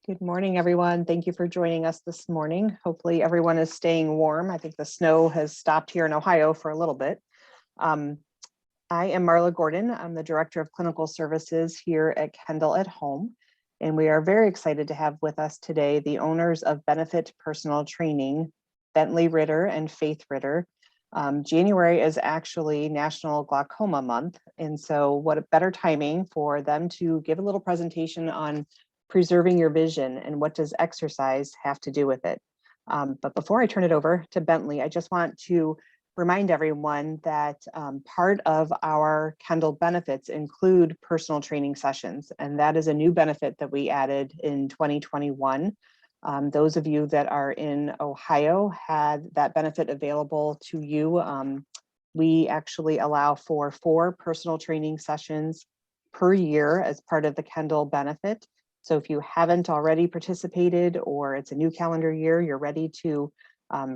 Good morning, everyone. Thank you for joining us this morning. Hopefully everyone is staying warm. I think the snow has stopped here in Ohio for a little bit. I am Marla Gordon. I'm the Director of Clinical Services here at Kendal at Home. And we are very excited to have with us today the owners of Benefit Personal Training, Bentley Ritter and Faith Ritter. January is actually National Glaucoma Month. And so what a better timing for them to give a little presentation on preserving your vision and what does exercise have to do with it. But before I turn it over to Bentley, I just want to remind everyone that part of our Kendal benefits include personal training sessions, and that is a new benefit that we added in 2021. Those of you that are in Ohio had that benefit available to you. We actually allow for 4 personal training sessions per year as part of the Kendal benefit. So if you haven't already participated or it's a new calendar year, you're ready to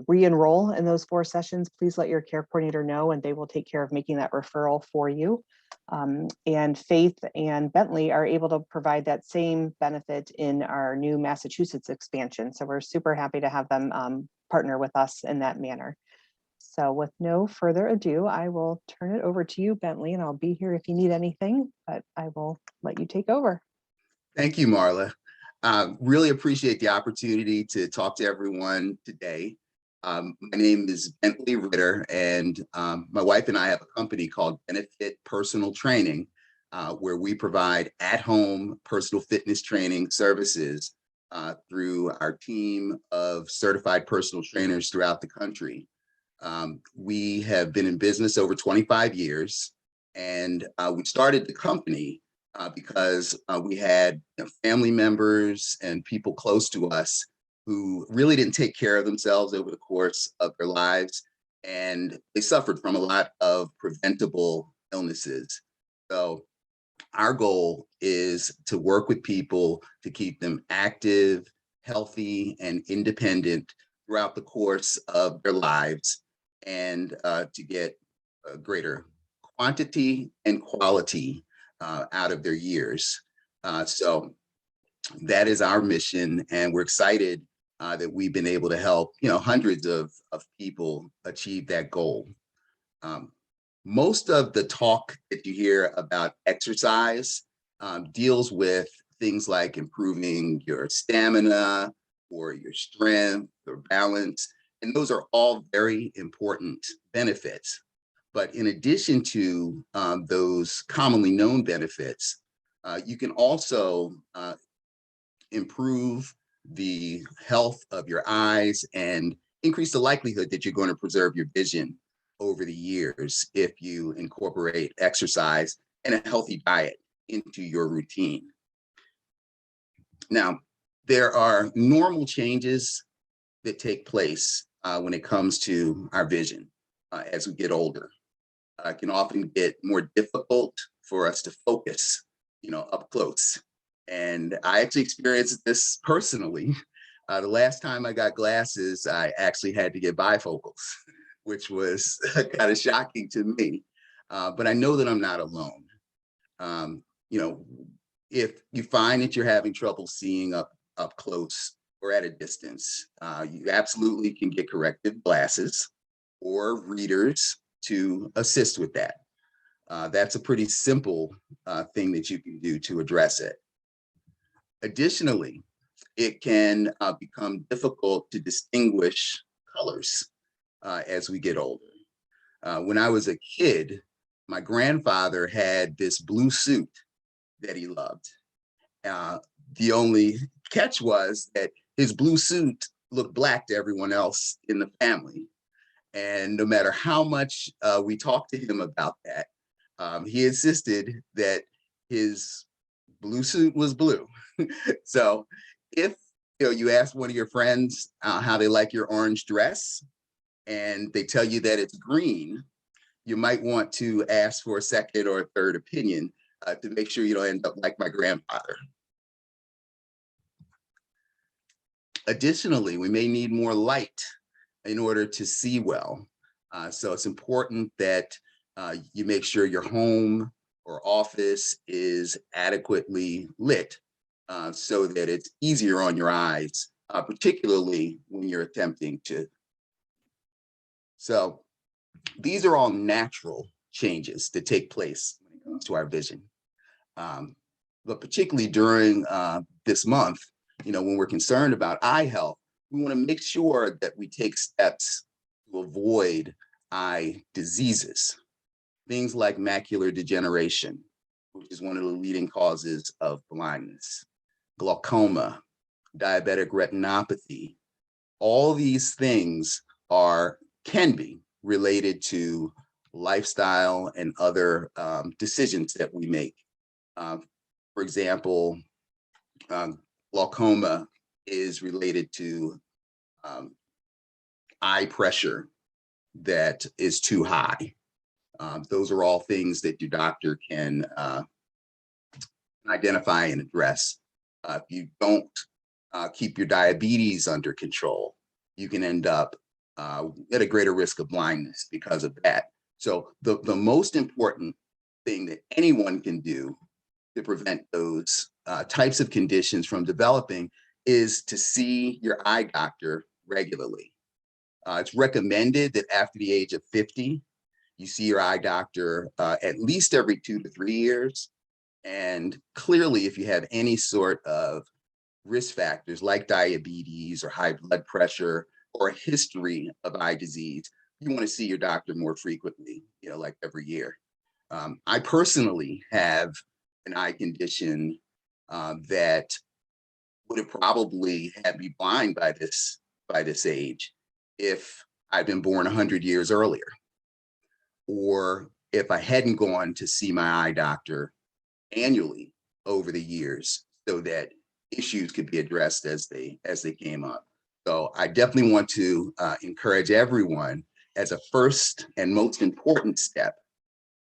re-enroll in those 4 sessions, please let your care coordinator know and they will take care of making that referral for you. And Faith and Bentley are able to provide that same benefit in our new Massachusetts expansion. So we're super happy to have them partner with us in that manner. So with no further ado, I will turn it over to you, Bentley, and I'll be here if you need anything, but I will let you take over. Thank you, Marla. Really appreciate the opportunity to talk to everyone today. My name is Bentley Ritter, and my wife and I have a company called Benefit Personal Training, where we provide at-home personal fitness training services through our team of certified personal trainers throughout the country. We have been in business over 25 years, and we started the company because we had family members and people close to us who really didn't take care of themselves over the course of their lives, and they suffered from a lot of preventable illnesses. So our goal is to work with people to keep them active, healthy, and independent throughout the course of their lives, and to get a greater quantity and quality out of their years. So that is our mission, and we're excited that we've been able to help hundreds of people achieve that goal. Most of the talk that you hear about exercise deals with things like improving your stamina or your strength or balance, and those are all very important benefits. But in addition to those commonly known benefits, you can also improve the health of your eyes and increase the likelihood that you're going to preserve your vision over the years if you incorporate exercise and a healthy diet into your routine. Now, there are normal changes that take place when it comes to our vision as we get older. It can often get more difficult for us to focus, up close. And I actually experienced this personally. The last time I got glasses, I actually had to get bifocals, which was kind of shocking to me. But I know that I'm not alone. If you find that you're having trouble seeing up close or at a distance, you absolutely can get corrective glasses or readers to assist with that. That's a pretty simple thing that you can do to address it. Additionally, it can become difficult to distinguish colors as we get older. When I was a kid, my grandfather had this blue suit that he loved. The only catch was that his blue suit looked black to everyone else in the family. And no matter how much we talked to him about that, he insisted that his blue suit was blue. So if you ask one of your friends how they like your orange dress, and they tell you that it's green, you might want to ask for a second or a third opinion to make sure you don't end up like my grandfather. Additionally, we may need more light in order to see well. So it's important that you make sure your home or office is adequately lit so that it's easier on your eyes, particularly when you're attempting to. So these are all natural changes that take place when it comes to our vision. But particularly during this month, when we're concerned about eye health, we want to make sure that we take steps to avoid eye diseases. Things like macular degeneration, which is one of the leading causes of blindness, glaucoma, diabetic retinopathy. All these things can be related to lifestyle and other decisions that we make. For example, glaucoma is related to eye pressure that is too high. Those are all things that your doctor can identify and address. If you don't keep your diabetes under control, you can end up at a greater risk of blindness because of that. So the most important thing that anyone can do to prevent those types of conditions from developing is to see your eye doctor regularly. It's recommended that after the age of 50, you see your eye doctor at least every 2 to 3 years. And clearly, if you have any sort of risk factors like diabetes or high blood pressure or a history of eye disease, you want to see your doctor more frequently, like every year. I personally have an eye condition that would have probably had me blind by this age if I'd been born 100 years earlier, or if I hadn't gone to see my eye doctor annually over the years so that issues could be addressed as they came up. So I definitely want to encourage everyone, as a first and most important step,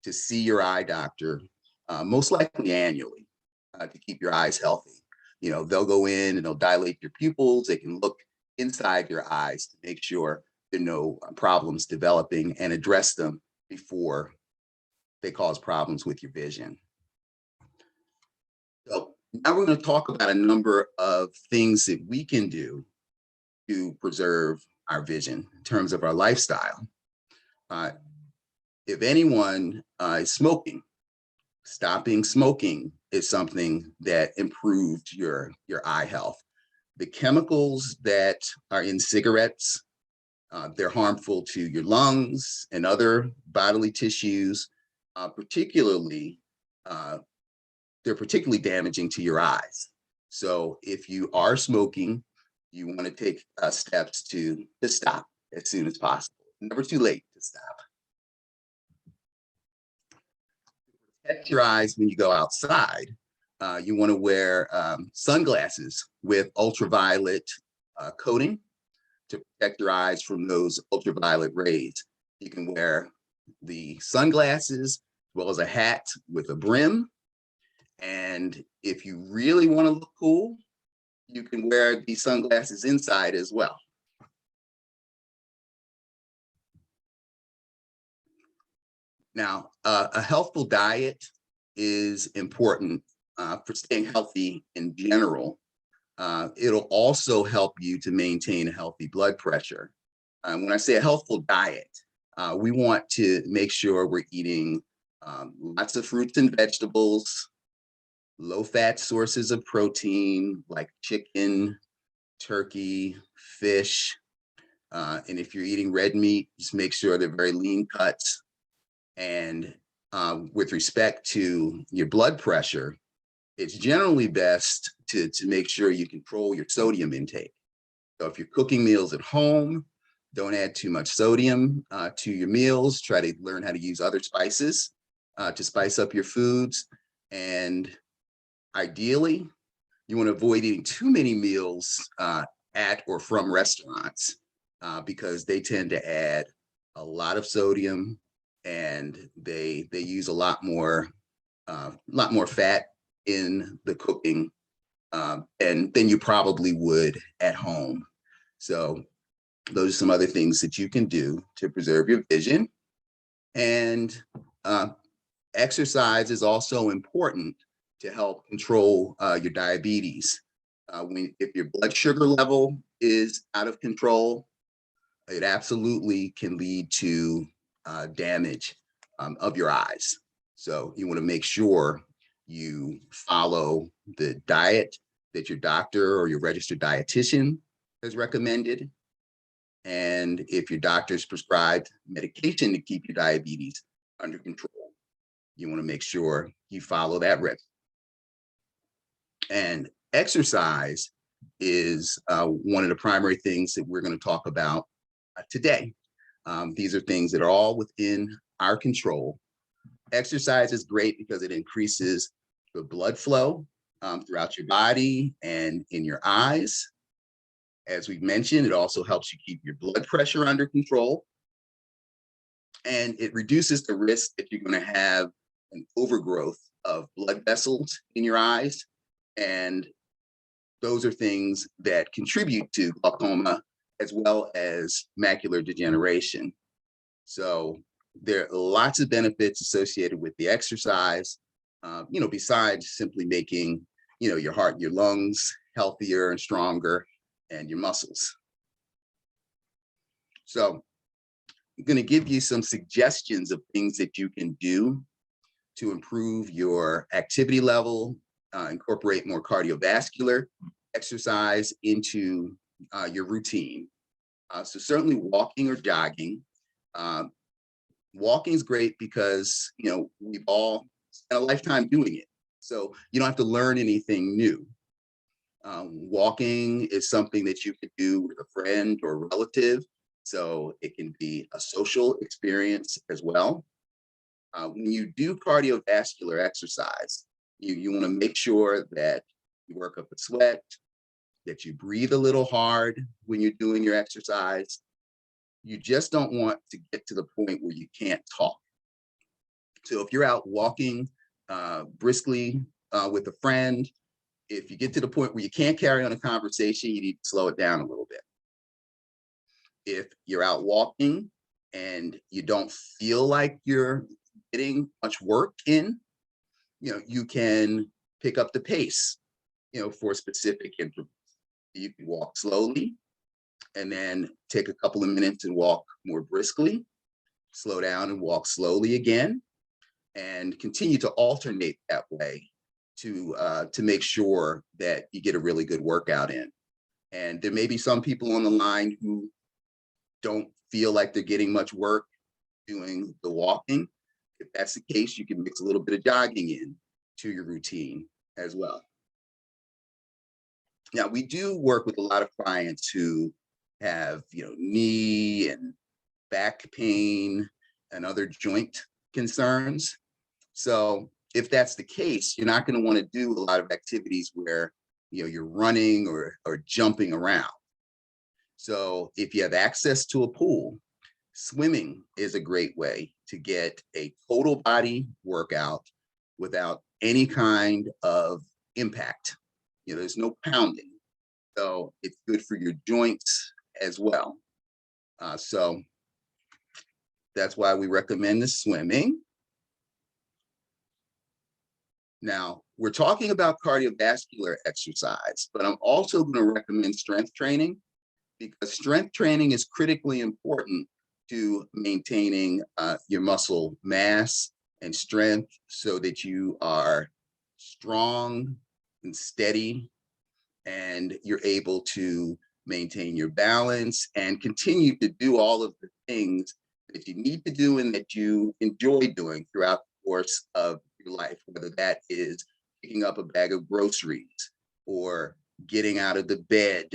to see your eye doctor, most likely annually, to keep your eyes healthy. They'll go in and they'll dilate your pupils. They can look inside your eyes to make sure there are no problems developing and address them before they cause problems with your vision. So now we're going to talk about a number of things that we can do to preserve our vision in terms of our lifestyle. If anyone is smoking, stopping smoking is something that improved your eye health. The chemicals that are in cigarettes, they're harmful to your lungs and other bodily tissues. They're particularly damaging to your eyes. So if you are smoking, you want to take steps to stop as soon as possible. Never too late to stop. Protect your eyes when you go outside. You want to wear sunglasses with ultraviolet coating to protect your eyes from those ultraviolet rays. You can wear the sunglasses as well as a hat with a brim. And if you really want to look cool, you can wear these sunglasses inside as well. Now, a healthful diet is important for staying healthy in general. It'll also help you to maintain a healthy blood pressure. When I say a healthful diet, we want to make sure we're eating lots of fruits and vegetables, low-fat sources of protein like chicken, turkey, fish. And if you're eating red meat, just make sure they're very lean cuts. And with respect to your blood pressure, it's generally best to make sure you control your sodium intake. So if you're cooking meals at home, don't add too much sodium to your meals. Try to learn how to use other spices to spice up your foods. And ideally, you want to avoid eating too many meals at or from restaurants because they tend to add a lot of sodium, and they use a lot more fat in the cooking and than you probably would at home. So those are some other things that you can do to preserve your vision. And exercise is also important to help control your diabetes. If your blood sugar level is out of control, it absolutely can lead to damage of your eyes. So you want to make sure you follow the diet that your doctor or your registered dietitian has recommended. And if your doctor's prescribed medication to keep your diabetes under control, you want to make sure you follow that regimen. And exercise is one of the primary things that we're going to talk about today. These are things that are all within our control. Exercise is great because it increases the blood flow throughout your body and in your eyes. As we've mentioned, it also helps you keep your blood pressure under control. And it reduces the risk that you're going to have an overgrowth of blood vessels in your eyes. And those are things that contribute to glaucoma as well as macular degeneration. So there are lots of benefits associated with the exercise, besides simply making, your heart and your lungs healthier and stronger and your muscles. So I'm going to give you some suggestions of things that you can do to improve your activity level, incorporate more cardiovascular exercise into your routine. So certainly walking or jogging. Walking is great because, we've all spent a lifetime doing it. So you don't have to learn anything new. Walking is something that you could do with a friend or relative. So it can be a social experience as well. When you do cardiovascular exercise, you want to make sure that you work up a sweat, that you breathe a little hard when you're doing your exercise. You just don't want to get to the point where you can't talk. So if you're out walking briskly with a friend, if you get to the point where you can't carry on a conversation, you need to slow it down a little bit. If you're out walking and you don't feel like you're getting much work in, you can pick up the pace, for specific intervals. You can walk slowly and then take a couple of minutes and walk more briskly, slow down and walk slowly again, and continue to alternate that way to make sure that you get a really good workout in. And there may be some people on the line who don't feel like they're getting much work doing the walking. If that's the case, you can mix a little bit of jogging in to your routine as well. Now, we do work with a lot of clients who have, knee and back pain and other joint concerns. So if that's the case, you're not going to want to do a lot of activities where, you're running or jumping around. So if you have access to a pool, swimming is a great way to get a total body workout without any kind of impact. There's no pounding. So it's good for your joints as well. So that's why we recommend the swimming. Now, we're talking about cardiovascular exercise, but I'm also going to recommend strength training because strength training is critically important to maintaining your muscle mass and strength so that you are strong and steady and you're able to maintain your balance and continue to do all of the things that you need to do and that you enjoy doing throughout the course of your life, whether that is picking up a bag of groceries or getting out of the bed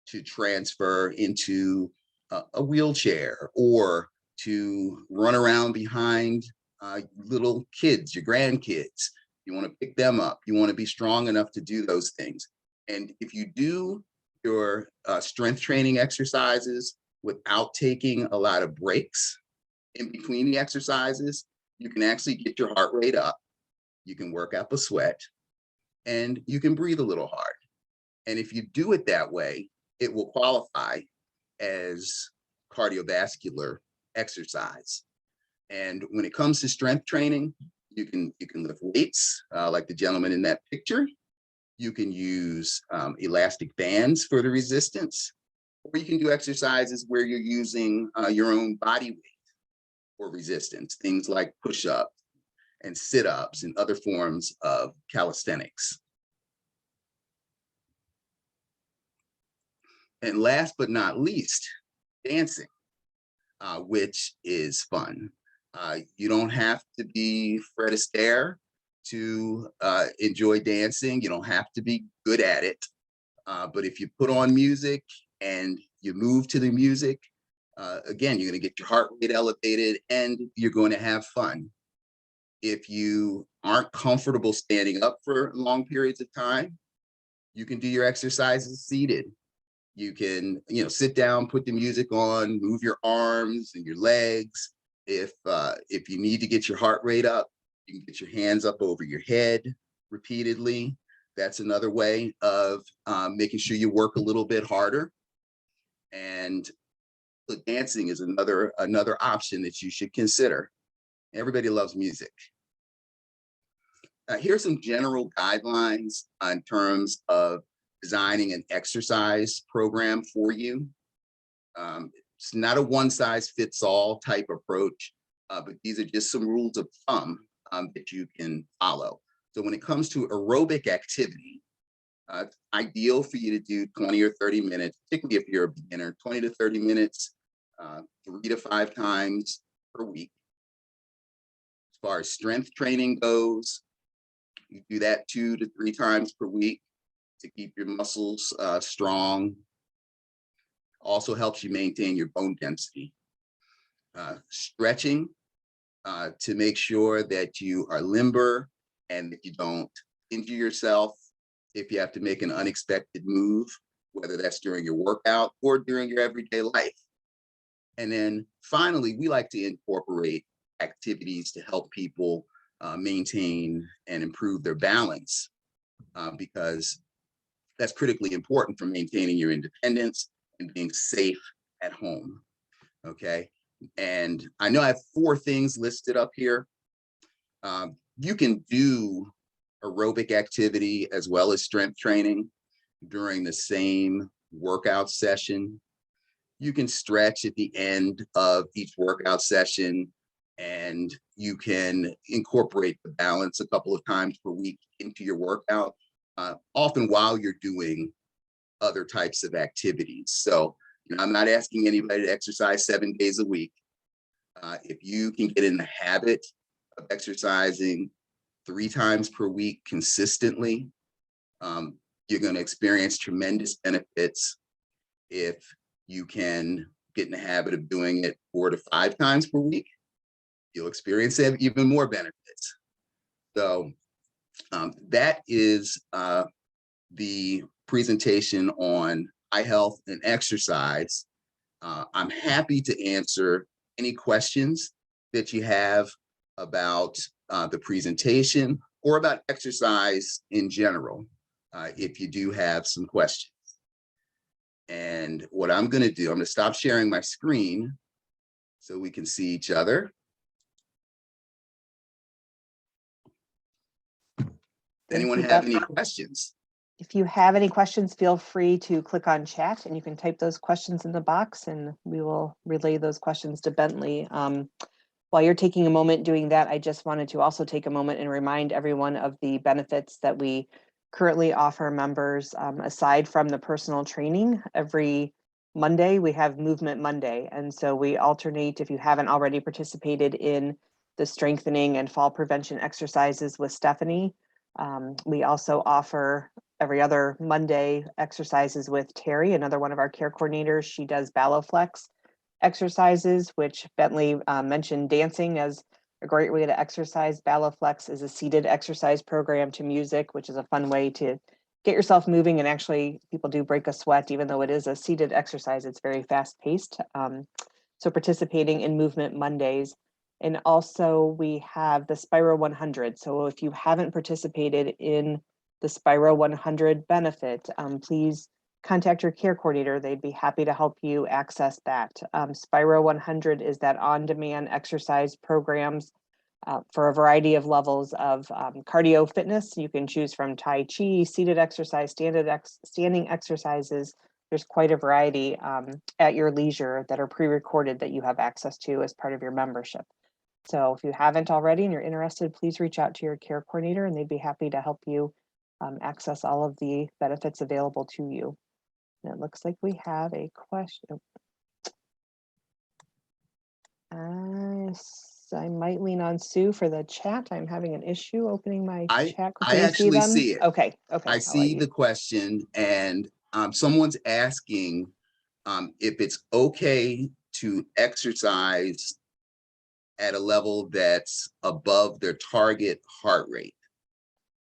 to transfer into a wheelchair or to run around behind little kids, your grandkids. You want to pick them up. You want to be strong enough to do those things. And if you do your strength training exercises without taking a lot of breaks in between the exercises, you can actually get your heart rate up. You can work up a sweat and you can breathe a little hard. And if you do it that way, it will qualify as cardiovascular exercise. And when it comes to strength training, You can lift weights like the gentleman in that picture. You can use elastic bands for the resistance, or you can do exercises where you're using your own body weight for resistance, things like push-ups and sit-ups and other forms of calisthenics. And last but not least, dancing, which is fun. You don't have to be Fred Astaire to enjoy dancing. You don't have to be good at it. But if you put on music and you move to the music, again, you're going to get your heart rate elevated and you're going to have fun. If you aren't comfortable standing up for long periods of time, you can do your exercises seated. You can, sit down, put the music on, move your arms and your legs. If you need to get your heart rate up, you can get your hands up over your head repeatedly. That's another way of making sure you work a little bit harder. And dancing is another option that you should consider. Everybody loves music. Here's some general guidelines in terms of designing an exercise program for you. It's not a one-size-fits-all type approach, but these are just some rules of thumb that you can follow. So when it comes to aerobic activity, it's ideal for you to do 20 or 30 minutes, particularly if you're a beginner, 20 to 30 minutes, 3 to 5 times per week. As far as strength training goes, you do that 2 to 3 times per week to keep your muscles strong. Also helps you maintain your bone density. Stretching to make sure that you are limber and that you don't injure yourself if you have to make an unexpected move, whether that's during your workout or during your everyday life. And then finally, we like to incorporate activities to help people maintain and improve their balance because that's critically important for maintaining your independence and being safe at home. Okay. And I know I have 4 things listed up here. You can do aerobic activity as well as strength training during the same workout session. You can stretch at the end of each workout session, and you can incorporate the balance a couple of times per week into your workout, often while you're doing other types of activities. So, I'm not asking anybody to exercise 7 days a week. If you can get in the habit of exercising 3 times per week consistently, you're going to experience tremendous benefits. If you can get in the habit of doing it 4 to 5 times per week, you'll experience even more benefits. So that is the presentation on eye health and exercise. I'm happy to answer any questions that you have about the presentation or about exercise in general, if you do have some questions. And what I'm going to do, I'm going to stop sharing my screen so we can see each other. Anyone have any questions? If you have any questions, feel free to click on chat and you can type those questions in the box and we will relay those questions to Bentley. While you're taking a moment doing that, I just wanted to also take a moment and remind everyone of the benefits that we currently offer members. Aside from the personal training, every Monday we have Movement Monday. And so we alternate, if you haven't already participated in the strengthening and fall prevention exercises with Stephanie. We also offer every other Monday exercises with Terry, another one of our care coordinators. She does Balloflex exercises, which Bentley mentioned dancing as a great way to exercise. Balloflex is a seated exercise program to music, which is a fun way to get yourself moving. And actually, people do break a sweat, even though it is a seated exercise. It's very fast paced. So participating in Movement Mondays. And also we have the Spiro 100. So if you haven't participated in the Spiro 100 benefit, please contact your care coordinator. They'd be happy to help you access that. Spiro 100 is that on-demand exercise programs for a variety of levels of cardio fitness. You can choose from Tai Chi, seated exercise, standing exercises. There's quite a variety at your leisure that are pre-recorded that you have access to as part of your membership. So if you haven't already and you're interested, please reach out to your care coordinator and they'd be happy to help you access all of the benefits available to you. And it looks like we have a question. I might lean on Sue for the chat. I'm having an issue opening my chat. I Can you see actually them? see it. Okay. I see the question, and someone's asking if it's okay to exercise at a level that's above their target heart rate.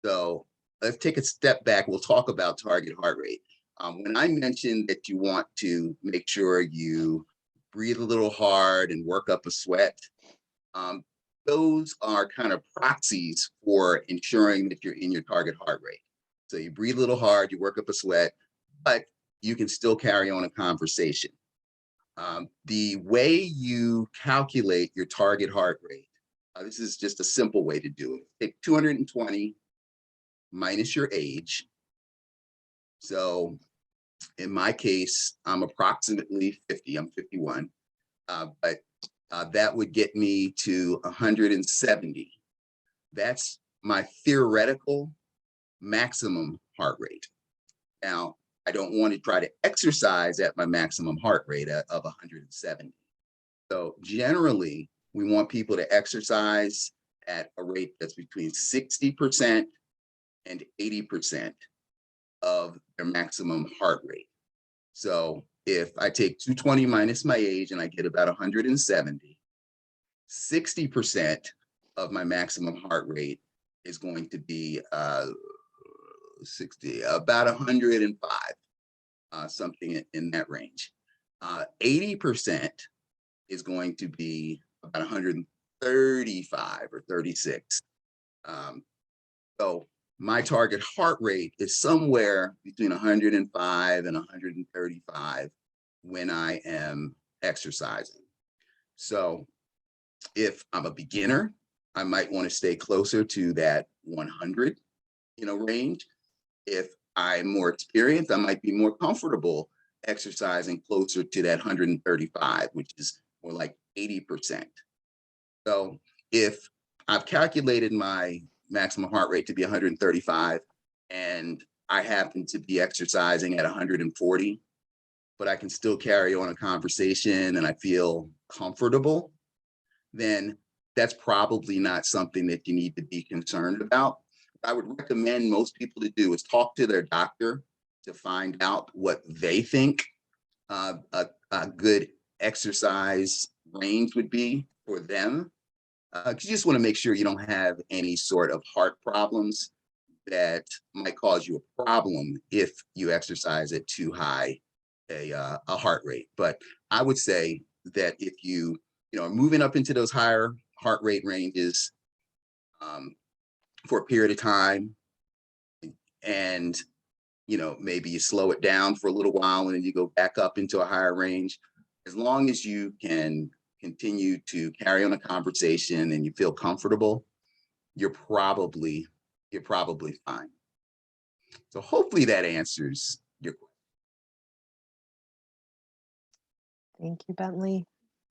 So let's take a step back. We'll talk about target heart rate. When I mentioned that you want to make sure you breathe a little hard and work up a sweat, those are kind of proxies for ensuring that you're in your target heart rate. So you breathe a little hard, you work up a sweat, but you can still carry on a conversation. The way you calculate your target heart rate, this is just a simple way to do it. Take 220 minus your age. So in my case, I'm approximately 50, I'm 51, but that would get me to 170. That's my theoretical maximum heart rate. Now, I don't want to try to exercise at my maximum heart rate of 170. So generally, we want people to exercise at a rate that's between 60% and 80% of their maximum heart rate. So if I take 220 minus my age and I get about 170, 60% of my maximum heart rate is going to be 60, about 105, something in that range. 80% is going to be about 135 or 36. So my target heart rate is somewhere between 105 and 135 when I am exercising. So if I'm a beginner, I might want to stay closer to that 100, range. If I'm more experienced, I might be more comfortable exercising closer to that 135, which is more like 80%. So if I've calculated my maximum heart rate to be 135 and I happen to be exercising at 140, but I can still carry on a conversation and I feel comfortable, then that's probably not something that you need to be concerned about. What I would recommend most people to do is talk to their doctor to find out what they think a good exercise range would be for them. Because you just want to make sure you don't have any sort of heart problems that might cause you a problem if you exercise at too high a heart rate. But I would say that if you are moving up into those higher heart rate ranges for a period of time, and maybe you slow it down for a little while and then you go back up into a higher range, as long as you can continue to carry on a conversation and you feel comfortable, you're probably fine. So hopefully that answers your question. Thank you, Bentley.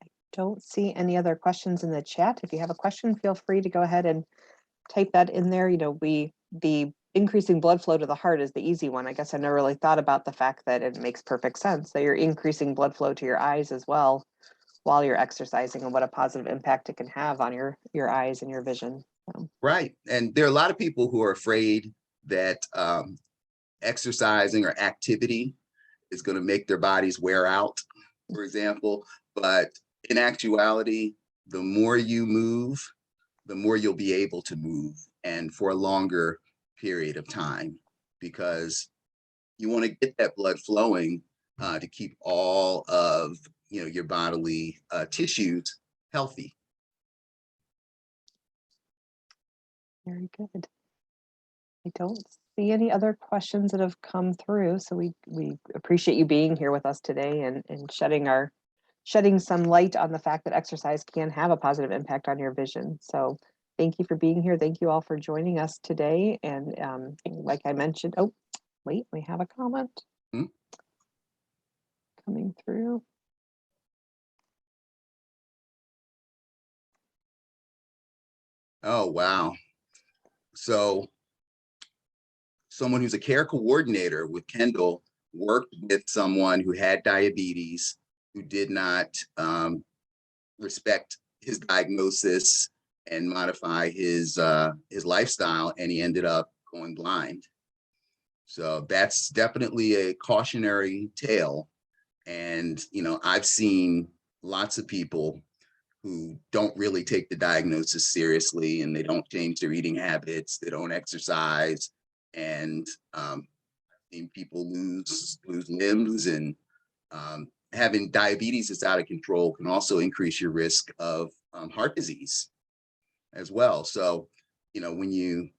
I don't see any other questions in the chat. If you have a question, feel free to go ahead and type that in there. The increasing blood flow to the heart is the easy one. I guess I never really thought about the fact that it makes perfect sense that you're increasing blood flow to your eyes as well while you're exercising, and what a positive impact it can have on your eyes and your vision. So. Right. And there are a lot of people who are afraid that exercising or activity is going to make their bodies wear out, for example. But in actuality, the more you move, the more you'll be able to move, and for a longer period of time, because you want to get that blood flowing to keep all of your bodily tissues healthy. Very good. I don't see any other questions that have come through, so we appreciate you being here with us today and shedding some light on the fact that exercise can have a positive impact on your vision. So Thank you for being here. Thank you all for joining us today. And like I mentioned, oh, wait, we have a comment Hmm? coming through. Oh, wow. So someone who's a care coordinator with Kendal worked with someone who had diabetes, who did not respect his diagnosis and modify his lifestyle, and he ended up going blind. So that's definitely a cautionary tale. And I've seen lots of people who don't really take the diagnosis seriously, and they don't change their eating habits, they don't exercise, and people lose limbs, and having diabetes that's out of control can also increase your risk of heart disease as well. So, when you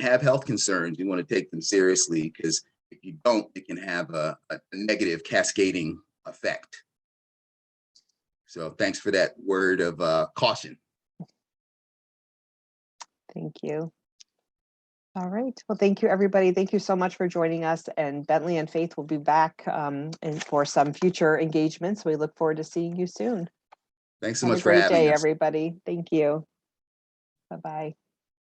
have health concerns, you want to take them seriously, because if you don't, it can have a negative cascading effect. So, thanks for that word of caution. Thank you. All right. Well, thank you, everybody. Thank you so much for joining us. And Bentley and Faith will be back for some future engagements. We look forward to seeing you soon. Thanks so Have much a for great having day, us. everybody. Thank you. Bye-bye.